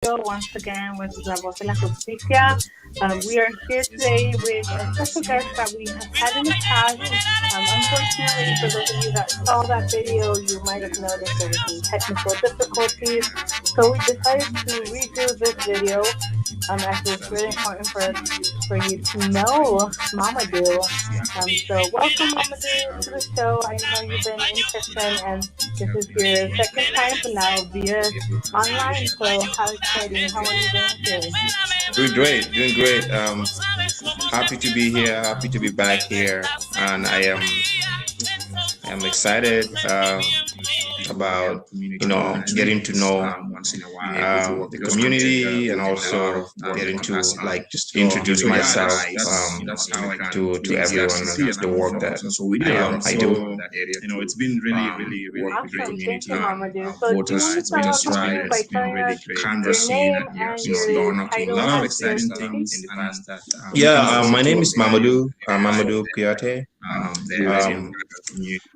once again with La Voz de la Justicia. We are here today with a special guest that we have had in the past. Unfortunately, for those of you that saw that video, you might have noticed there were some technical difficulties. So we decided to redo this video as it's really important for you to know Mamadou. So welcome Mamadou to the show. I know you've been in person and this is your second time, but now via online. So how exciting! How are you doing today? Doing great, doing great. Happy to be here, happy to be back here, and I am excited about getting to know the community and also getting to just introduce myself to everyone and the work that I do. It's been really Awesome. Thank you, Mamadou. So do you want to start off maybe by telling us your name and your title at Drcc? Yeah, my name is Mamadou Piate.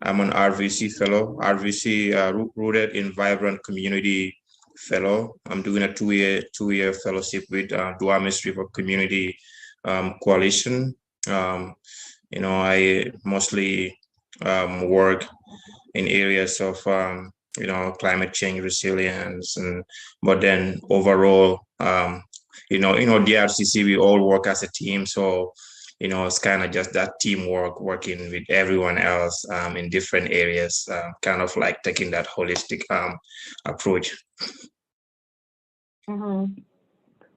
I'm an RVC fellow, RVC rooted in vibrant community fellow. I'm doing a two-year fellowship with Duamis River Community Coalition. I mostly work in areas of climate change resilience, but then overall, DRCC, we all work as a team, so it's kind of just that teamwork, working with everyone else in different areas, kind of like taking that holistic approach. Mm-hmm.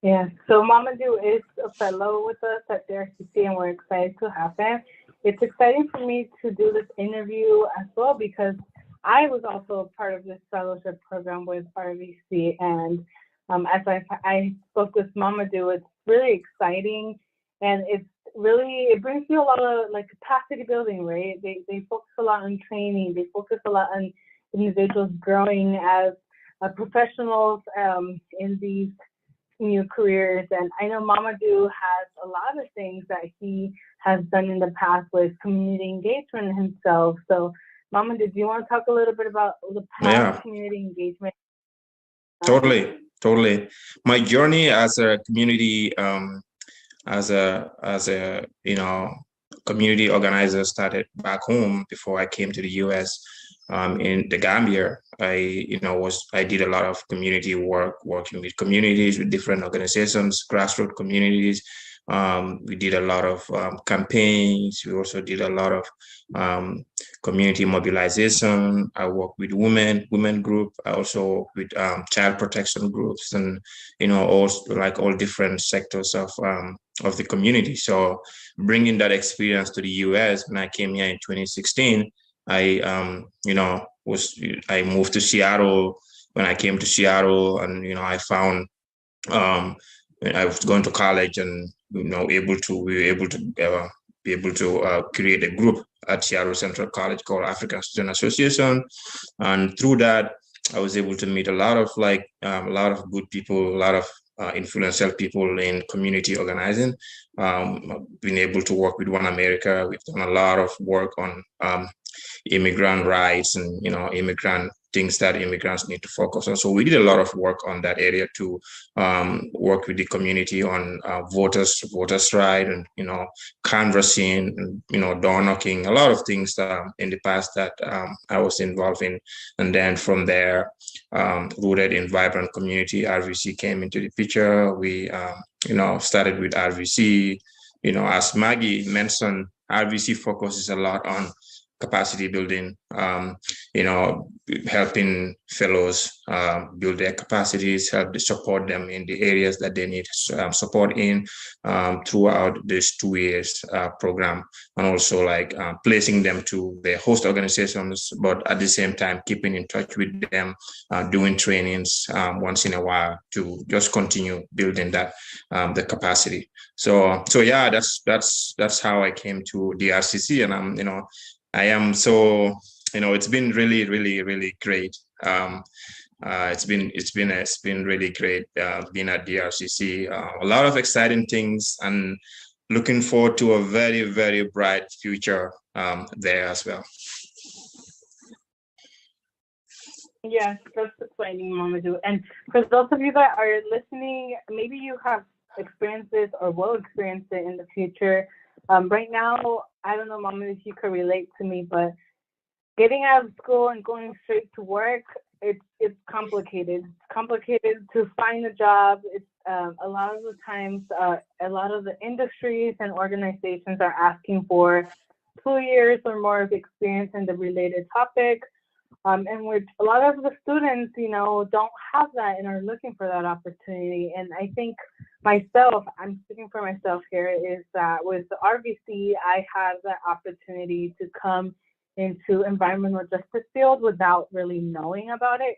Yeah, so Mamadou is a fellow with us at Drcc, and we're excited to have him. It's exciting for me to do this interview as well because I was also part of this fellowship program with RVC, and as I spoke with Mamadou, it's really exciting, and it brings me a lot of capacity building, right? They focus a lot on training. They focus a lot on individuals growing as professionals in these new careers. And I know Mamadou has a lot of things that he has done in the past with community engagement himself. So Mamadou, do you want to talk a little bit about the past community engagement? Totally. My journey as a community, as a community organizer started back home before I came to the US. In the Gambia, I did a lot of community work, working with communities, with different organizations, grassroots communities. We did a lot of campaigns. We also did a lot of community mobilization. I work with women group. I also work with child protection groups, and all different sectors of the community. So bringing that experience to the US, when I came here in 2016, I moved to Seattle. When I came to Seattle, and I found I was going to college, and we were able to create a group at Seattle Central College called African Student Association, and through that I was able to meet a lot of good people, a lot of influential people in community organizing. Been able to work with One America. We've done a lot of work on immigrant rights and immigrant things that immigrants need to focus on. So we did a lot of work on that area to work with the community on voters' right, and canvassing, and door knocking, a lot of things in the past that I was involved in. And then from there, rooted in vibrant community, RVC came into the picture. We started with RVC. As Maggie mentioned, RVC focuses a lot on capacity building, helping fellows build their capacities, help to support them in the areas that they need support in throughout this 2 years program, and also placing them to their host organizations, but at the same time keeping in touch with them, doing trainings once in a while to just continue building that the capacity. So yeah, that's how I came to the RCC, and I am so it's been really great. It's been really great being at DRCC. A lot of exciting things, and looking forward to a very bright future there as well. Yes, that's exciting, Mamadou. And for those of you that are listening, maybe you have experienced this or will experience it in the future. Right now, I don't know, Mamadou, if you could relate to me, but getting out of school and going straight to work, it's complicated. It's complicated to find a job. It's a lot of the times, a lot of the industries and organizations are asking for 2 years or more of experience in the related topic. And with a lot of the students, don't have that and are looking for that opportunity. And I think myself, I'm speaking for myself here, is that with the RVC, I had that opportunity to come into environmental justice field without really knowing about it.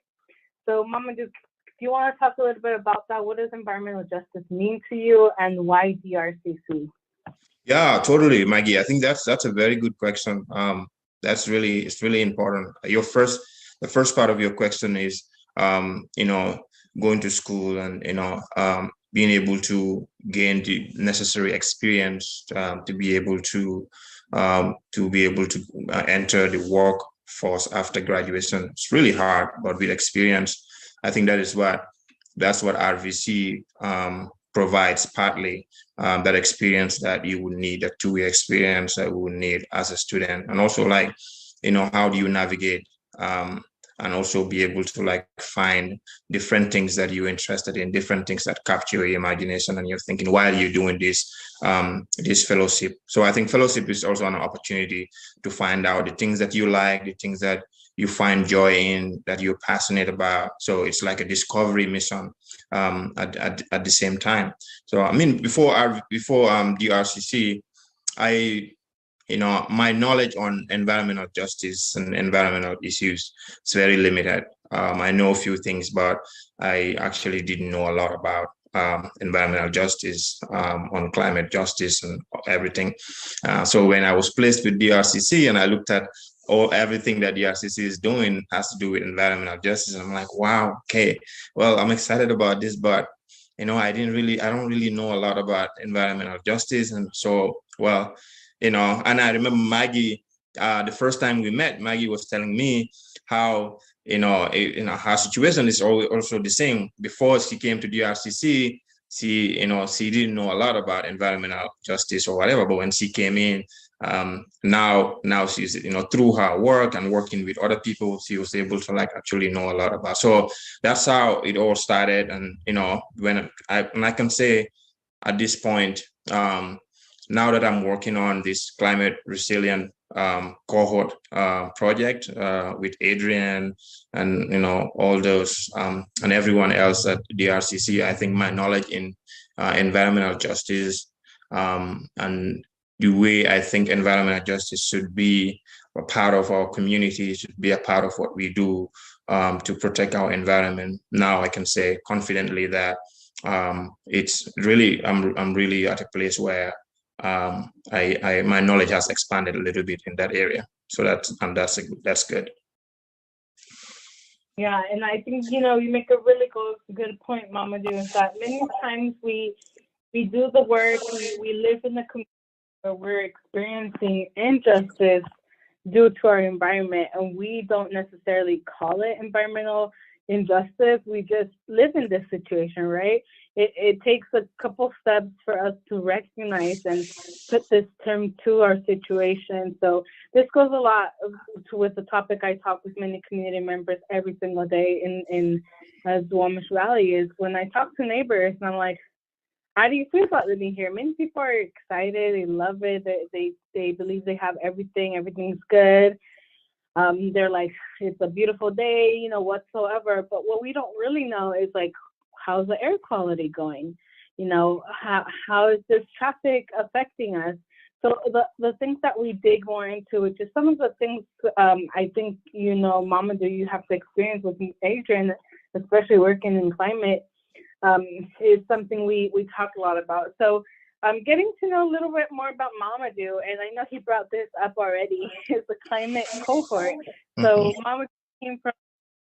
So, Mamadou, do you want to talk a little bit about that? What does environmental justice mean to you, and why DRCC? Yeah, totally, Maggie. I think that's a very good question. It's really important. The first part of your question is, going to school and being able to gain the necessary experience to be able to enter the workforce after graduation. It's really hard, but with experience, I think that's what RVC provides partly, that experience that you would need, a two-year experience that we would need as a student. And also, like, how do you navigate and also be able to like find different things that you're interested in, different things that capture your imagination and you're thinking while you're doing this fellowship. So I think fellowship is also an opportunity to find out the things that you like, the things that you find joy in, that you're passionate about. So it's like a discovery mission at the same time. So I mean, before DRCC, my knowledge on environmental justice and environmental issues is very limited. I know a few things, but I actually didn't know a lot about environmental justice, on climate justice and everything. So when I was placed with DRCC and I looked at everything that DRCC is doing has to do with environmental justice, I'm like, wow, okay, well, I'm excited about this, but I don't really know a lot about environmental justice. And so, well, and I remember Maggie, the first time we met, Maggie was telling me how, her situation is also the same. Before she came to DRCC, she didn't know a lot about environmental justice or whatever, but when she came in, now she's, through her work and working with other people, she was able to like actually know a lot about. So that's how it all started. And, when I can say at this point, now that I'm working on this climate resilient cohort project with Adrian and all those and everyone else at DRCC, I think my knowledge in environmental justice and the way I think environmental justice should be a part of our community, should be a part of what we do to protect our environment. Now I can say confidently that it's really I'm really at a place where my knowledge has expanded a little bit in that area. So that's good. Yeah, and I think you make a really good point, Mamadou, is that many times we do the work, we live in the community where we're experiencing injustice due to our environment, and we don't necessarily call it environmental injustice. We just live in this situation, right? It takes a couple steps for us to recognize and put this term to our situation. So this goes a lot with the topic I talk with many community members every single day in Duwamish Valley, is when I talk to neighbors and I'm like, how do you feel about living here? Many people are excited, they love it, they believe they have everything's good. They're like, it's a beautiful day, whatsoever. But what we don't really know is like, how's the air quality going? How is this traffic affecting us? So the things that we dig more into, which is some of the things I think, Mamadou, you have to experience with Adrian, especially working in climate, is something we talk a lot about. So getting to know a little bit more about Mamadou, and I know he brought this up already, is the climate cohort. So Mamadou came from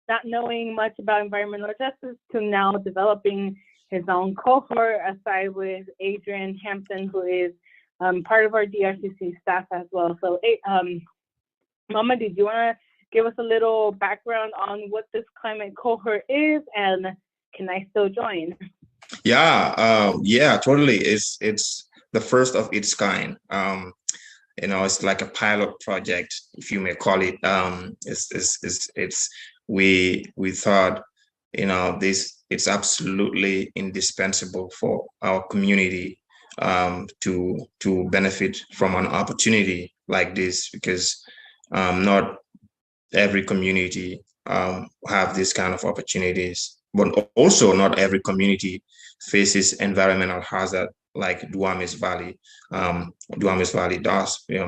not knowing much about environmental justice to now developing his own cohort, aside with Adrian Hampton, who is part of our DRCC staff as well. So Mamadou, do you want to give us a little background on what this climate cohort is, and can I still join? Yeah, totally. It's the first of its kind. It's like a pilot project, if you may call it. We thought, this it's absolutely indispensable for our community to benefit from an opportunity like this, because not every community have these kind of opportunities, but also not every community faces environmental hazard like Duamis Valley. Duamis Valley does. I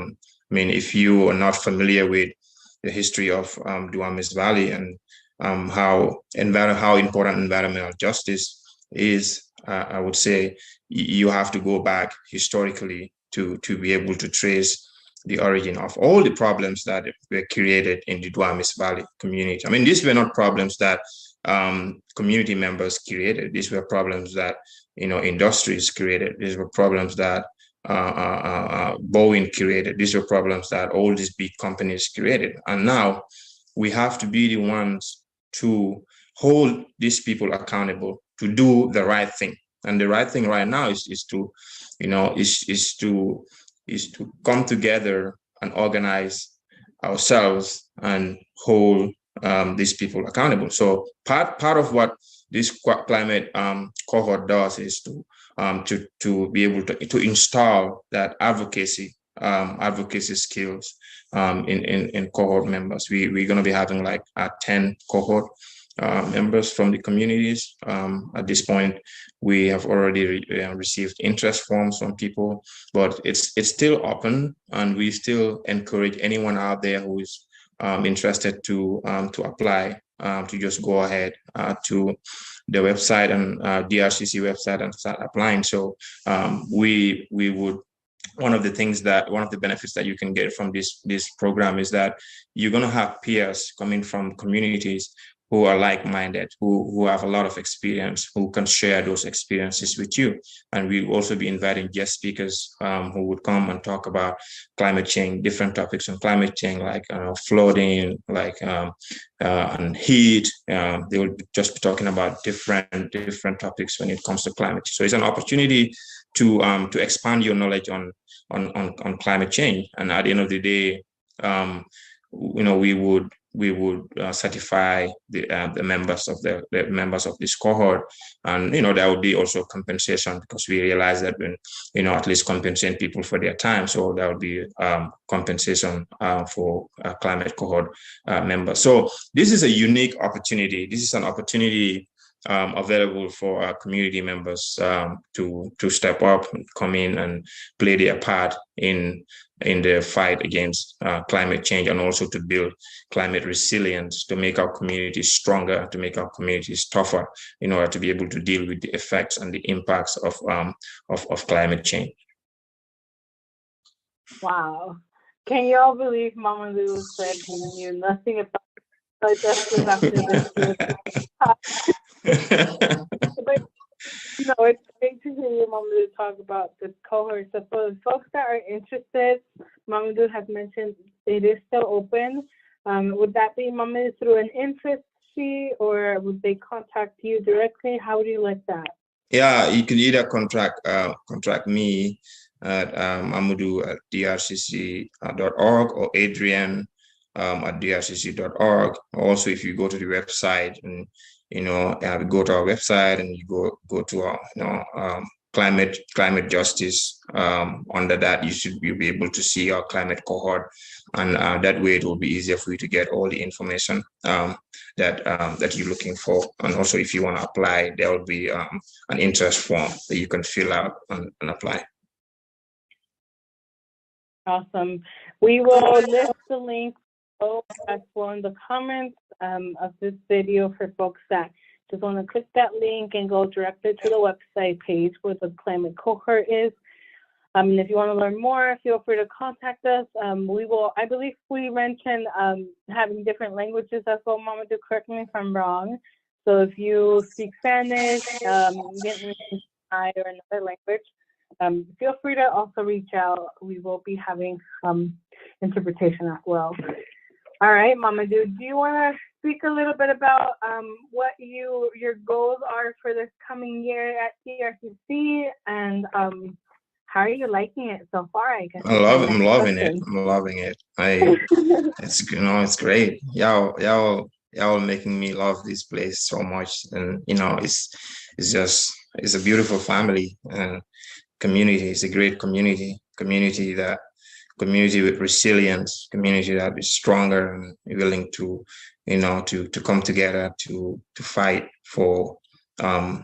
mean, if you are not familiar with the history of Duamis Valley and how important environmental justice is, I would say you have to go back historically to be able to trace the origin of all the problems that were created in the Duamis Valley community. I mean, these were not problems that community members created. These were problems that industries created. These were problems that Boeing created. These were problems that all these big companies created. And now we have to be the ones to hold these people accountable to do the right thing. And the right thing right now is to come together and organize ourselves and hold these people accountable. So part of what this climate cohort does is to be able to install that advocacy skills in cohort members. We're going to be having like 10 cohort members from the communities. At this point, we have already received interest forms from people, but it's still open, and we still encourage anyone out there who is interested to apply, to just go ahead to the website and DRCC website and start applying. So we would. One of the benefits that you can get from this program is that you're going to have peers coming from communities who are like-minded, who have a lot of experience, who can share those experiences with you. And we'll also be inviting guest speakers who would come and talk about climate change, different topics on climate change, like flooding, like and heat. They will just be talking about different topics when it comes to climate. So it's an opportunity to expand your knowledge on climate change. And at the end of the day, we would certify the members of the members of this cohort, and there would be also compensation, because we realize that when at least compensating people for their time, so there would be compensation for climate cohort members. So this is a unique opportunity. This is an opportunity available for our community members to step up, and come in and play their part in the fight against climate change, and also to build climate resilience, to make our communities stronger, to make our communities tougher, in order to be able to deal with the effects and the impacts of climate change. Wow. Can you all believe Mama Lou said he knew nothing about justice after this? But it's great to hear you, Mama Lou, talk about this cohort. So for the folks that are interested, Mama Lou has mentioned it is still open. Would that be, Mama Lou, through an interest sheet, or would they contact you directly? How would you like that? Yeah, you can either contact me at Amadou at drcc.org, or Adrian at drcc.org. Also, if you go to the website and go to our website and you go to our climate justice, under that you'll be able to see our climate cohort, and that way it will be easier for you to get all the information that you're looking for. And also, if you want to apply, there will be an interest form that you can fill out and apply. Awesome. We will list the link as well in the comments of this video for folks that just want to click that link and go directly to the website page where the climate cohort is. And if you want to learn more, feel free to contact us. I believe we mentioned having different languages as well. Mama, do correct me if I'm wrong. So if you speak Spanish, Vietnamese, Thai, or another language, feel free to also reach out. We will be having interpretation as well. All right, Mamadou, do you want to speak a little bit about what your goals are for this coming year at DRCC, and how are you liking it so far? I guess I'm loving it. I'm loving it. It's it's great. Y'all making me love this place so much, and it's a beautiful family and community. It's a great community. Community with resilience, community that is stronger and willing to, to come together to fight for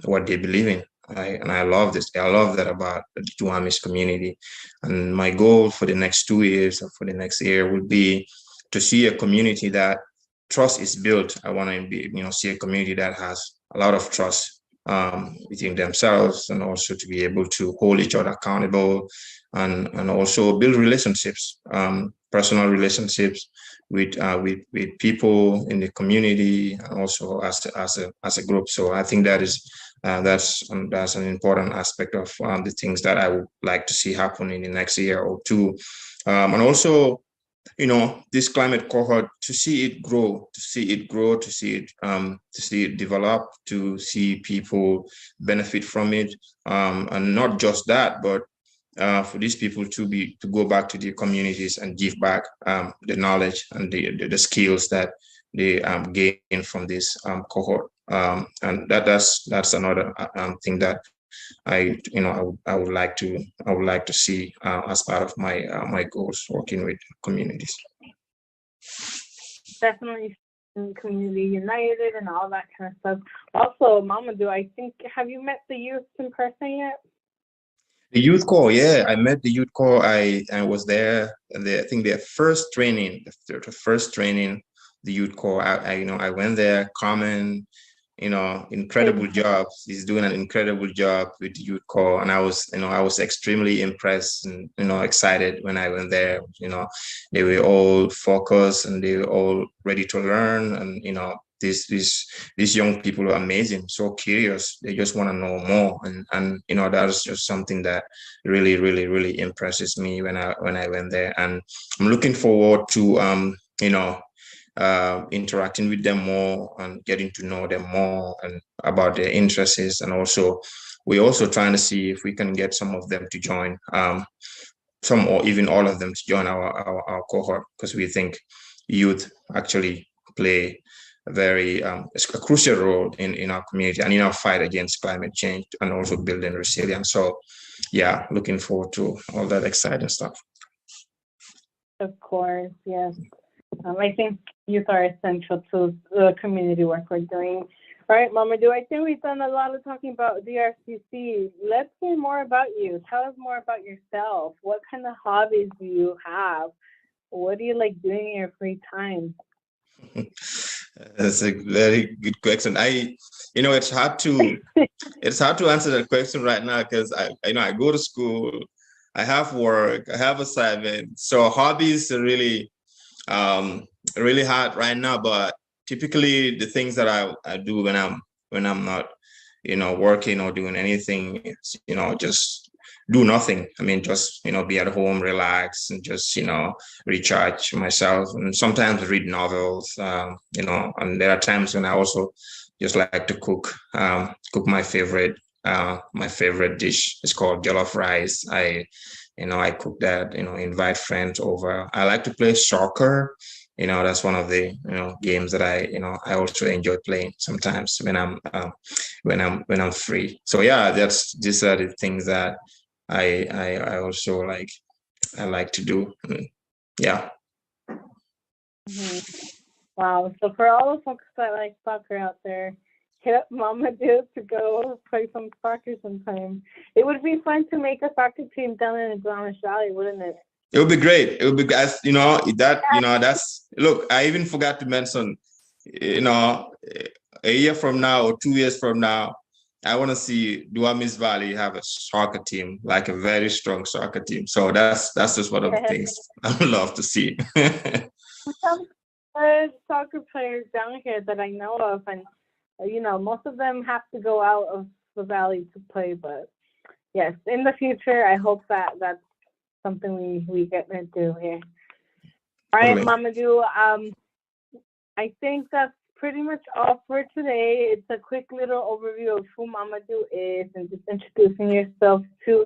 what they believe in. I love this. I love that about the Duwamish community. And my goal for the next 2 years or for the next year would be to see a community that trust is built. I want to be, see a community that has a lot of trust within themselves, and also to be able to hold each other accountable, and also build relationships, personal relationships with people in the community, and also as a group. So I think that's an important aspect of the things that I would like to see happen in the next year or two, and also this climate cohort, to see it grow, to see it develop, to see people benefit from it, and not just that, but for these people to go back to their communities and give back the knowledge and the skills that they gain from this cohort, and that's another thing that I would like to see as part of my goals, working with communities. Definitely community united and all that kind of stuff. Also, Mamadou, I think, have you met the youth in person yet? The youth corps, yeah, I met the youth corps. I was there. I think their first training, the youth corps. I went there. Carmen, incredible job. He's doing an incredible job with the youth corps, and I was extremely impressed and excited when I went there. They were all focused and they were all ready to learn, and these young people are amazing, so curious. They just want to know more, and that's just something that really, really, really impresses me when I went there. And I'm looking forward to interacting with them more and getting to know them more and about their interests. And also, we're also trying to see if we can get some of them to join, some or even all of them to join our cohort, because we think youth actually play a crucial role in our community and in our fight against climate change, and also building resilience. So yeah, looking forward to all that exciting stuff. Of course, yes. I think youth are essential to the community work we're doing. All right, Mamadou, I think we've done a lot of talking about DRCC. Let's hear more about you. Tell us more about yourself. What kind of hobbies do you have? What do you like doing in your free time? That's a very good question. It's hard to answer that question right now, because I go to school, I have work, I have assignments. So hobbies are really really hard right now. But typically the things that I do when I'm not working or doing anything, just do nothing. I mean, just be at home, relax, and just recharge myself, and sometimes read novels. And there are times when I also just like to cook my favorite dish. It's called jollof rice. I cook that, invite friends over. I like to play soccer. That's one of the games that I also enjoy playing sometimes when I'm free. So yeah, these are the things that I also like to do. Yeah. Mm-hmm. Wow. So for all the folks that like soccer out there, hit up Mamadou to go play some soccer sometime. It would be fun to make a soccer team down in the Duwamish Valley, wouldn't it? It would be great. It would be, as that's, look, I even forgot to mention, a year from now or 2 years from now, I want to see Duwamish Valley have a soccer team, like a very strong soccer team. So that's just one of the things I would love to see. Some soccer players down here that I know of, and most of them have to go out of the valley to play. But yes, in the future, I hope that's something we get to do here. All right, Mamadou. I think that's pretty much all for today. It's a quick little overview of who Mamadou is and just introducing yourself to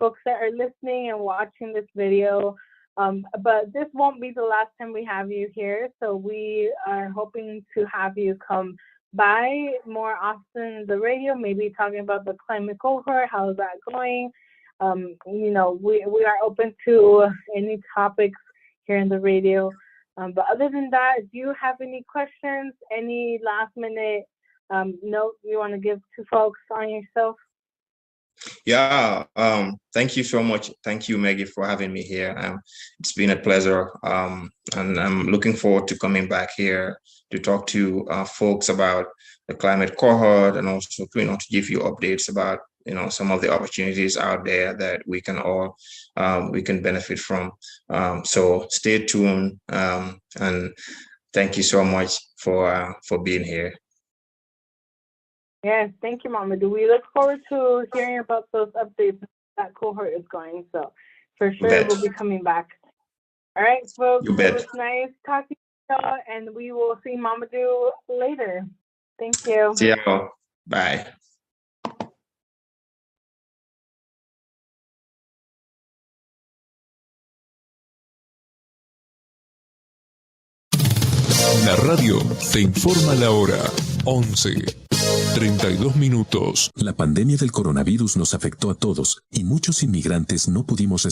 folks that are listening and watching this video. But this won't be the last time we have you here. So we are hoping to have you come by more often in the radio, maybe talking about the climate cohort. How is that going? We are open to any topics here in the radio. But other than that, do you have any questions, any last minute note you want to give to folks on yourself? Yeah, thank you so much. Thank you, Maggie, for having me here. It's been a pleasure, and I'm looking forward to coming back here to talk to folks about the climate cohort, and also to give you updates about some of the opportunities out there that we can all we can benefit from. So stay tuned, and thank you so much for being here. Yes, thank you, Mamadou. We look forward to hearing about those updates that cohort is going. So for sure, we'll be coming back. All right, folks, it was nice talking to y'all, and we will see Mamadou later. Thank you. See y'all. Bye. La radio te informa la hora. 11:32. La pandemia del coronavirus nos afectó a todos y muchos inmigrantes no pudimos